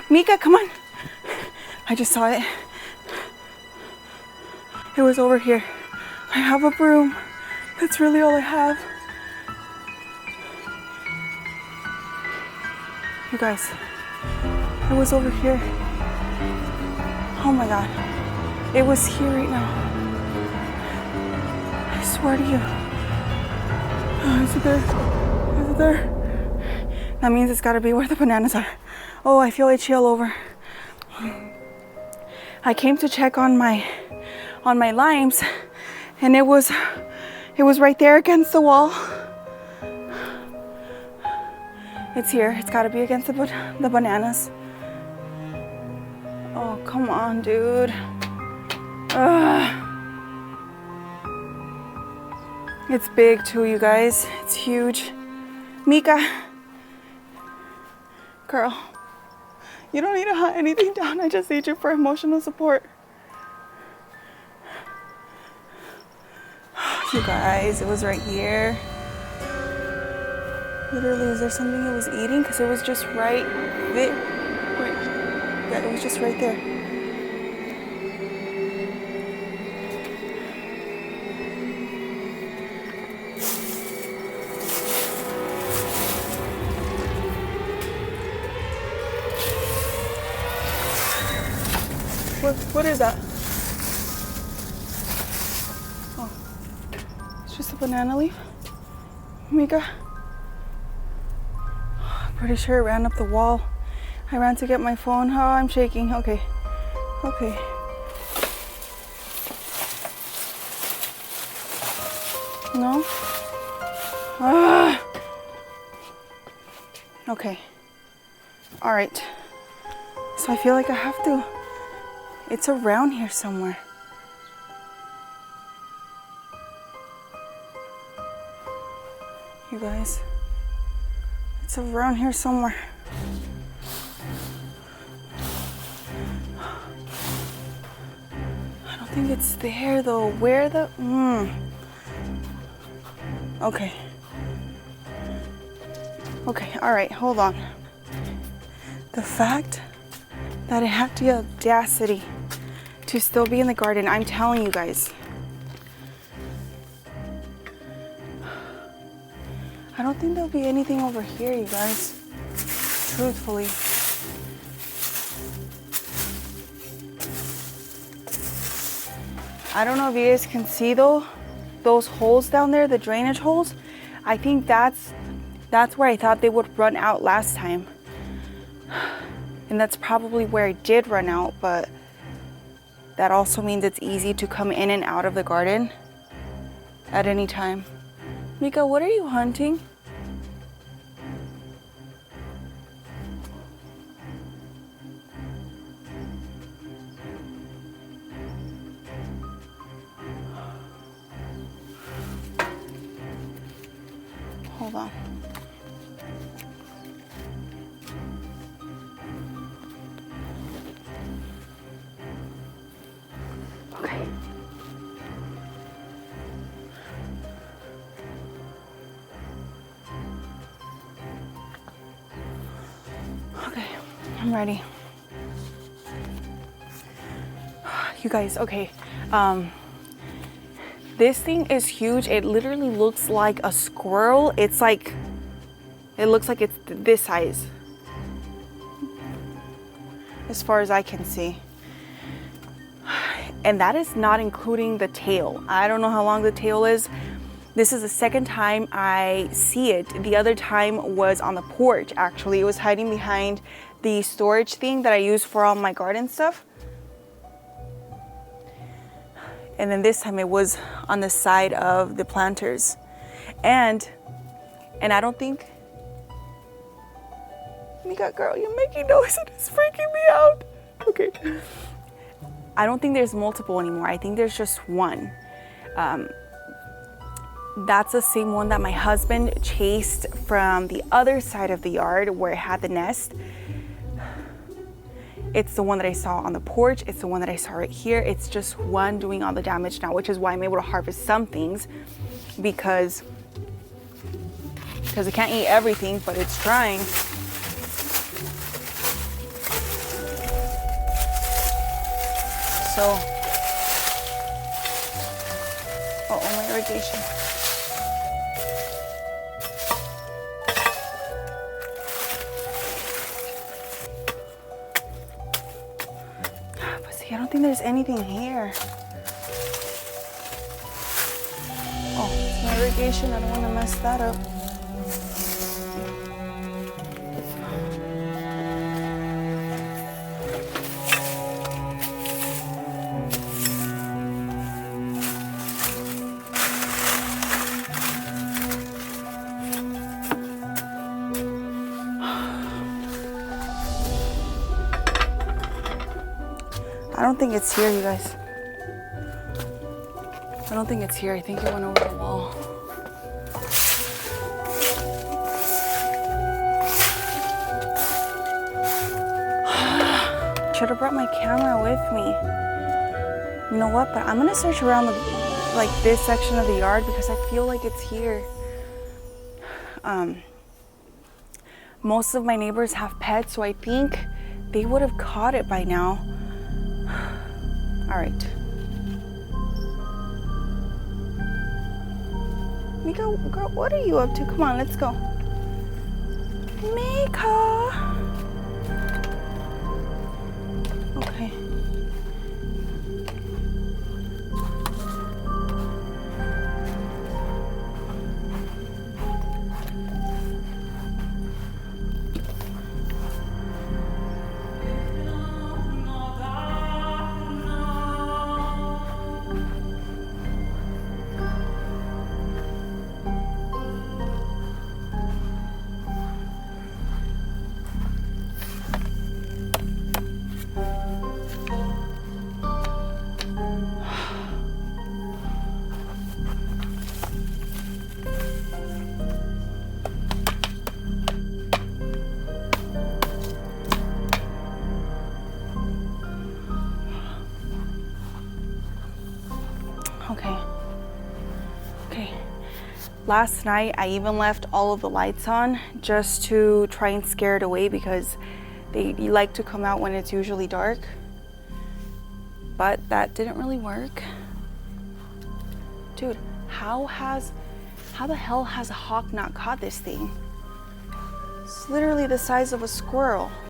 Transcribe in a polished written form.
Mika, come on. I just saw it. It was over here. I have a broom. That's really all I have. You guys, it was over here. Oh my God. It was here right now. I swear to you. Oh, is it there? Is it there? That means it's gotta be where the bananas are. Oh, I feel itchy all over. I came to check on my limes, and it was right there against the wall. It's here. It's gotta be against the bananas. Oh, come on, dude. Ugh. It's big too, you guys. It's huge. Mika. Girl, you don't need to hunt anything down. I just need you for emotional support. You guys, it was right here. Literally, was there something it was eating? Because it was just right there. Yeah, it was just right there. What is that? Oh, it's just a banana leaf. Mika. Pretty sure it ran up the wall. I ran to get my phone. Oh, I'm shaking. Okay. Okay. No? Ah. Okay. All right. So I feel like I have to. It's around here somewhere. You guys. It's around here somewhere. I don't think it's there though. Where the? Okay. Okay, all right, hold on. The fact that it had the audacity to still be in the garden, I'm telling you guys. I don't think there'll be anything over here, you guys. Truthfully. I don't know if you guys can see though, those holes down there, the drainage holes. I think that's where I thought they would run out last time. And that's probably where it did run out, but that also means it's easy to come in and out of the garden at any time. Mika, what are you hunting? Hold on. Okay. Okay, I'm ready. You guys, okay. This thing is huge. It literally looks like a squirrel. It looks like it's this size, as far as I can see. And that is not including the tail. I don't know how long the tail is. This is the second time I see it. The other time was on the porch, actually. It was hiding behind the storage thing that I use for all my garden stuff. And then this time it was on the side of the planters. And I don't think, Mika, girl, you're making noise and it's freaking me out. Okay. I don't think there's multiple anymore. I think there's just one. That's the same one that my husband chased from the other side of the yard where it had the nest. It's the one that I saw on the porch. It's the one that I saw right here. It's just one doing all the damage now, which is why I'm able to harvest some things, because it can't eat everything, but it's trying. So, oh, my irrigation. But see, I don't think there's anything here. Oh, it's my irrigation. I don't want to mess that up. I don't think it's here, you guys. I don't think it's here. I think it went over the wall. Should have brought my camera with me. You know what? But I'm gonna search around like this section of the yard because I feel like it's here. Most of my neighbors have pets, so I think they would have caught it by now. All right. Mika, girl, what are you up to? Come on, let's go. Mika. Okay. Okay. Last night, I even left all of the lights on just to try and scare it away because they like to come out when it's usually dark. But that didn't really work. Dude, how the hell has a hawk not caught this thing? It's literally the size of a squirrel.